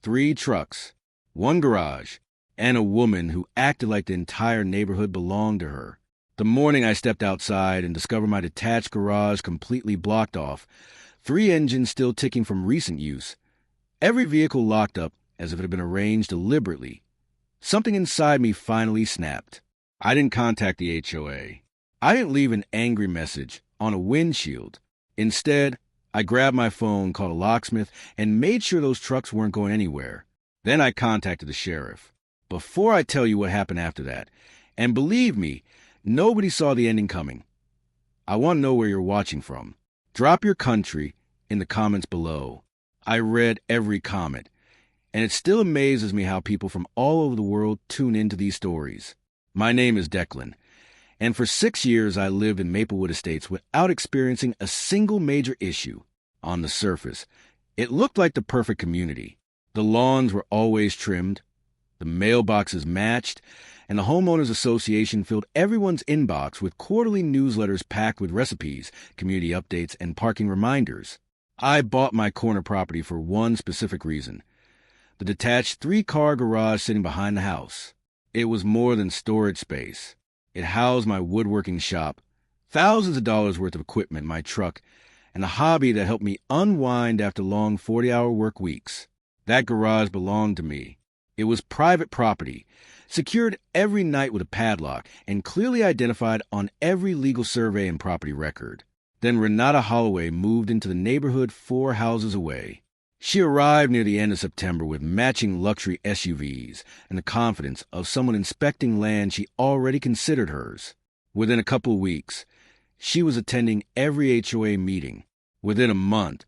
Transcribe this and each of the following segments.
3 trucks, 1 garage, and a woman who acted like the entire neighborhood belonged to her. The morning I stepped outside and discovered my detached garage completely blocked off, 3 engines still ticking from recent use, every vehicle locked up as if it had been arranged deliberately. Something inside me finally snapped. I didn't contact the HOA. I didn't leave an angry message on a windshield. Instead, I grabbed my phone, called a locksmith, and made sure those trucks weren't going anywhere. Then I contacted the sheriff. Before I tell you what happened after that, and believe me, nobody saw the ending coming, I want to know where you're watching from. Drop your country in the comments below. I read every comment, and it still amazes me how people from all over the world tune into these stories. My name is Declan, and for 6 years I lived in Maplewood Estates without experiencing a single major issue. On the surface, it looked like the perfect community. The lawns were always trimmed, the mailboxes matched, and the Homeowners Association filled everyone's inbox with quarterly newsletters packed with recipes, community updates, and parking reminders. I bought my corner property for one specific reason: the detached 3-car garage sitting behind the house. It was more than storage space. It housed my woodworking shop, thousands of dollars worth of equipment, my truck, and a hobby that helped me unwind after long 40-hour work weeks. That garage belonged to me. It was private property, secured every night with a padlock, and clearly identified on every legal survey and property record. Then Renata Holloway moved into the neighborhood 4 houses away. She arrived near the end of September with matching luxury SUVs and the confidence of someone inspecting land she already considered hers. Within a couple of weeks, she was attending every HOA meeting. Within a month,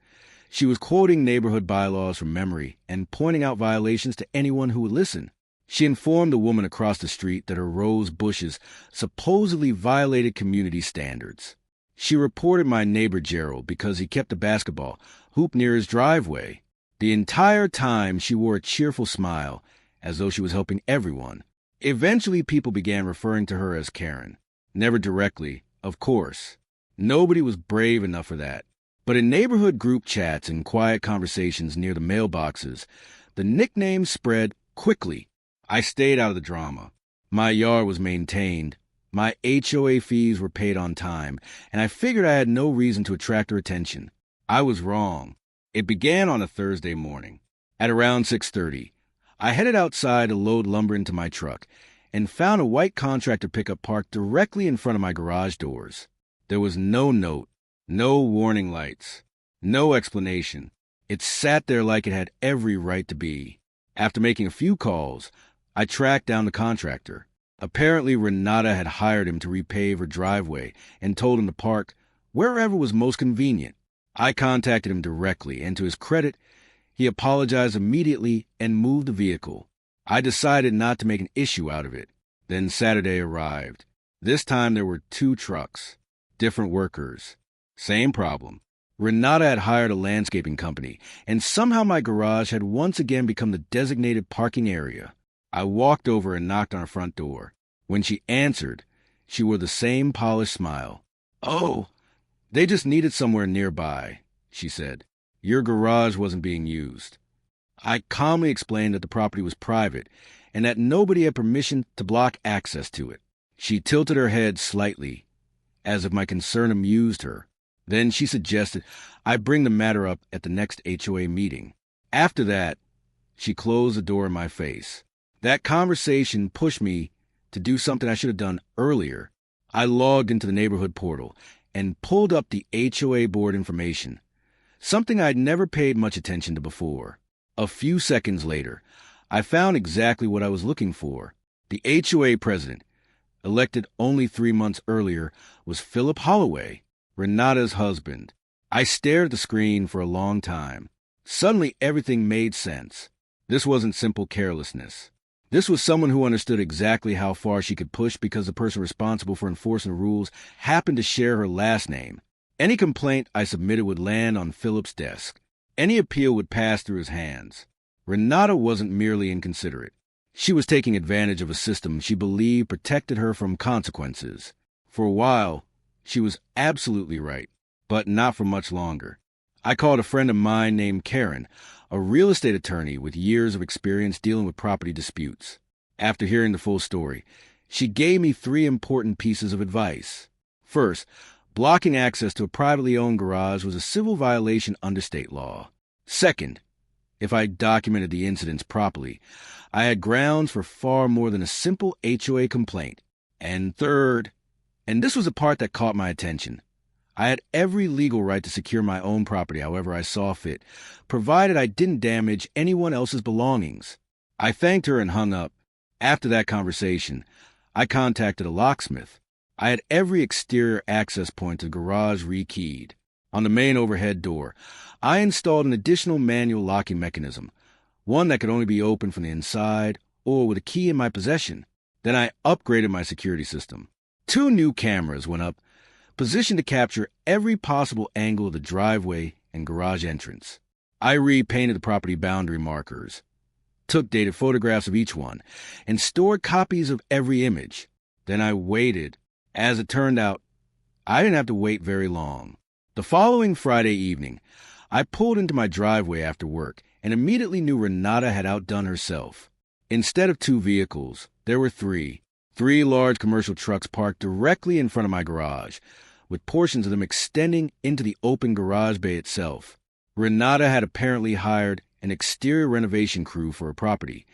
she was quoting neighborhood bylaws from memory and pointing out violations to anyone who would listen. She informed the woman across the street that her rose bushes supposedly violated community standards. She reported my neighbor Gerald because he kept a basketball hoop near his driveway. The entire time she wore a cheerful smile, as though she was helping everyone. Eventually people began referring to her as Karen. Never directly, of course. Nobody was brave enough for that. But in neighborhood group chats and quiet conversations near the mailboxes, the nickname spread quickly. I stayed out of the drama. My yard was maintained. My HOA fees were paid on time, and I figured I had no reason to attract her attention. I was wrong. It began on a Thursday morning. At around 6:30, I headed outside to load lumber into my truck and found a white contractor pickup parked directly in front of my garage doors. There was no note, no warning lights, no explanation. It sat there like it had every right to be. After making a few calls, I tracked down the contractor. Apparently, Renata had hired him to repave her driveway and told him to park wherever was most convenient. I contacted him directly, and to his credit, he apologized immediately and moved the vehicle. I decided not to make an issue out of it. Then Saturday arrived. This time there were 2 trucks, different workers. Same problem. Renata had hired a landscaping company, and somehow my garage had once again become the designated parking area. I walked over and knocked on her front door. When she answered, she wore the same polished smile. "Oh, they just needed somewhere nearby," she said. "Your garage wasn't being used." I calmly explained that the property was private and that nobody had permission to block access to it. She tilted her head slightly, as if my concern amused her. Then she suggested I bring the matter up at the next HOA meeting. After that, she closed the door in my face. That conversation pushed me to do something I should have done earlier. I logged into the neighborhood portal and pulled up the HOA board information, something I'd never paid much attention to before. A few seconds later, I found exactly what I was looking for. The HOA president, elected only 3 months earlier, was Philip Holloway, Renata's husband. I stared at the screen for a long time. Suddenly, everything made sense. This wasn't simple carelessness. This was someone who understood exactly how far she could push because the person responsible for enforcing the rules happened to share her last name. Any complaint I submitted would land on Philip's desk. Any appeal would pass through his hands. Renata wasn't merely inconsiderate. She was taking advantage of a system she believed protected her from consequences. For a while, she was absolutely right, but not for much longer. I called a friend of mine named Karen, a real estate attorney with years of experience dealing with property disputes. After hearing the full story, she gave me 3 important pieces of advice. First, blocking access to a privately owned garage was a civil violation under state law. Second, if I documented the incidents properly, I had grounds for far more than a simple HOA complaint. And third, and this was the part that caught my attention, I had every legal right to secure my own property however I saw fit, provided I didn't damage anyone else's belongings. I thanked her and hung up. After that conversation, I contacted a locksmith. I had every exterior access point to the garage rekeyed. On the main overhead door, I installed an additional manual locking mechanism, one that could only be opened from the inside or with a key in my possession. Then I upgraded my security system. 2 new cameras went up, positioned to capture every possible angle of the driveway and garage entrance. I repainted the property boundary markers, took dated photographs of each one, and stored copies of every image. Then I waited. As it turned out, I didn't have to wait very long. The following Friday evening, I pulled into my driveway after work and immediately knew Renata had outdone herself. Instead of 2 vehicles, there were 3. 3 large commercial trucks parked directly in front of my garage, with portions of them extending into the open garage bay itself. Renata had apparently hired an exterior renovation crew for her property,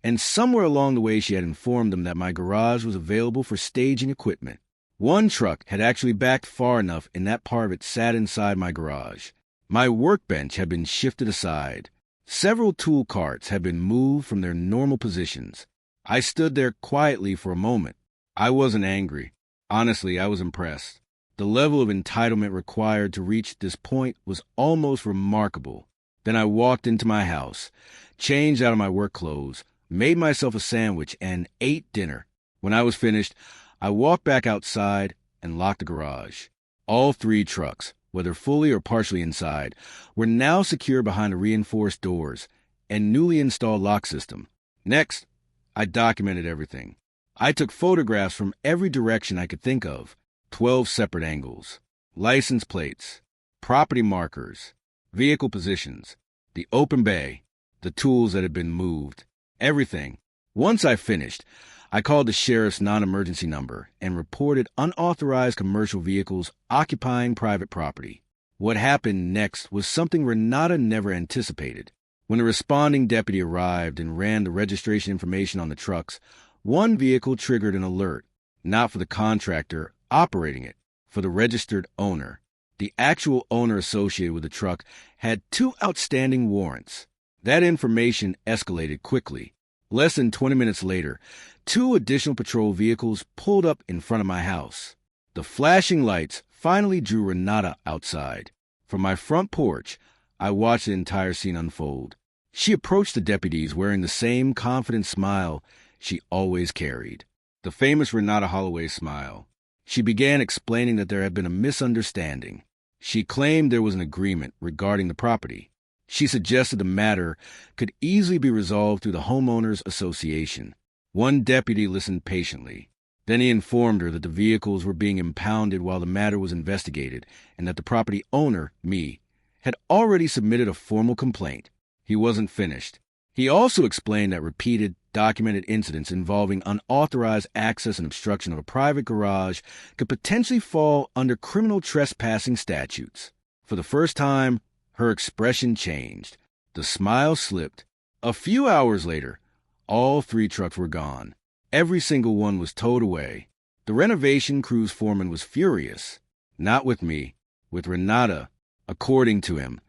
and somewhere along the way she had informed them that my garage was available for staging equipment. 1 truck had actually backed far enough and that part of it sat inside my garage. My workbench had been shifted aside. Several tool carts had been moved from their normal positions. I stood there quietly for a moment. I wasn't angry. Honestly, I was impressed. The level of entitlement required to reach this point was almost remarkable. Then I walked into my house, changed out of my work clothes, made myself a sandwich, and ate dinner. When I was finished, I walked back outside and locked the garage. All 3 trucks, whether fully or partially inside, were now secure behind the reinforced doors and newly installed lock system. Next, I documented everything. I took photographs from every direction I could think of, 12 separate angles, license plates, property markers, vehicle positions, the open bay, the tools that had been moved, everything. Once I finished, I called the sheriff's non-emergency number and reported unauthorized commercial vehicles occupying private property. What happened next was something Renata never anticipated. When the responding deputy arrived and ran the registration information on the trucks, 1 vehicle triggered an alert, not for the contractor operating it, for the registered owner. The actual owner associated with the truck had 2 outstanding warrants. That information escalated quickly. Less than 20 minutes later, 2 additional patrol vehicles pulled up in front of my house. The flashing lights finally drew Renata outside. From my front porch, I watched the entire scene unfold. She approached the deputies wearing the same confident smile she always carried, the famous Renata Holloway smile. She began explaining that there had been a misunderstanding. She claimed there was an agreement regarding the property. She suggested the matter could easily be resolved through the homeowners association. 1 deputy listened patiently. Then he informed her that the vehicles were being impounded while the matter was investigated and that the property owner, me, had already submitted a formal complaint. He wasn't finished. He also explained that repeated, documented incidents involving unauthorized access and obstruction of a private garage could potentially fall under criminal trespassing statutes. For the first time, her expression changed. The smile slipped. A few hours later, all 3 trucks were gone. Every single one was towed away. The renovation crew's foreman was furious. Not with me, with Renata. According to him,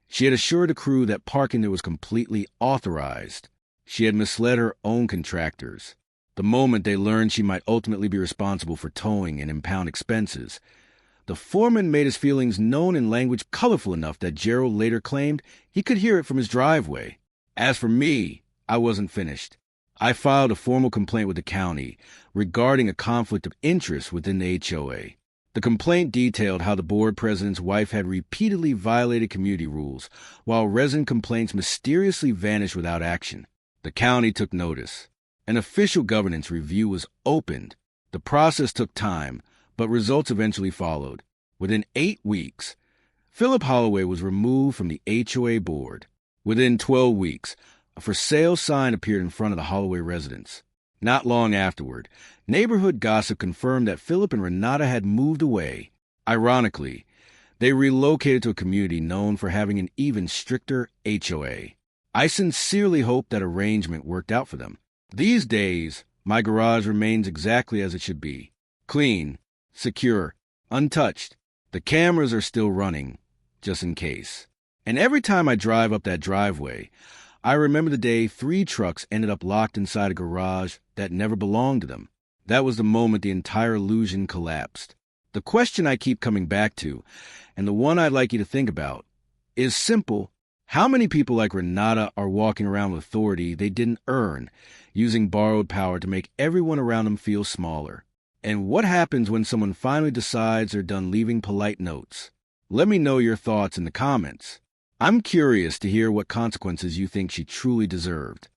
she had assured the crew that parking there was completely authorized. She had misled her own contractors. The moment they learned she might ultimately be responsible for towing and impound expenses, the foreman made his feelings known in language colorful enough that Gerald later claimed he could hear it from his driveway. As for me, I wasn't finished. I filed a formal complaint with the county regarding a conflict of interest within the HOA. The complaint detailed how the board president's wife had repeatedly violated community rules, while resident complaints mysteriously vanished without action. The county took notice. An official governance review was opened. The process took time, but results eventually followed. Within 8 weeks, Philip Holloway was removed from the HOA board. Within 12 weeks, a for sale sign appeared in front of the Holloway residence. Not long afterward, neighborhood gossip confirmed that Philip and Renata had moved away. Ironically, they relocated to a community known for having an even stricter HOA. I sincerely hope that arrangement worked out for them. These days, my garage remains exactly as it should be. Clean, secure, untouched. The cameras are still running, just in case. And every time I drive up that driveway, I remember the day 3 trucks ended up locked inside a garage that never belonged to them. That was the moment the entire illusion collapsed. The question I keep coming back to, and the one I'd like you to think about, is simple. How many people like Renata are walking around with authority they didn't earn, using borrowed power to make everyone around them feel smaller? And what happens when someone finally decides they're done leaving polite notes? Let me know your thoughts in the comments. I'm curious to hear what consequences you think she truly deserved.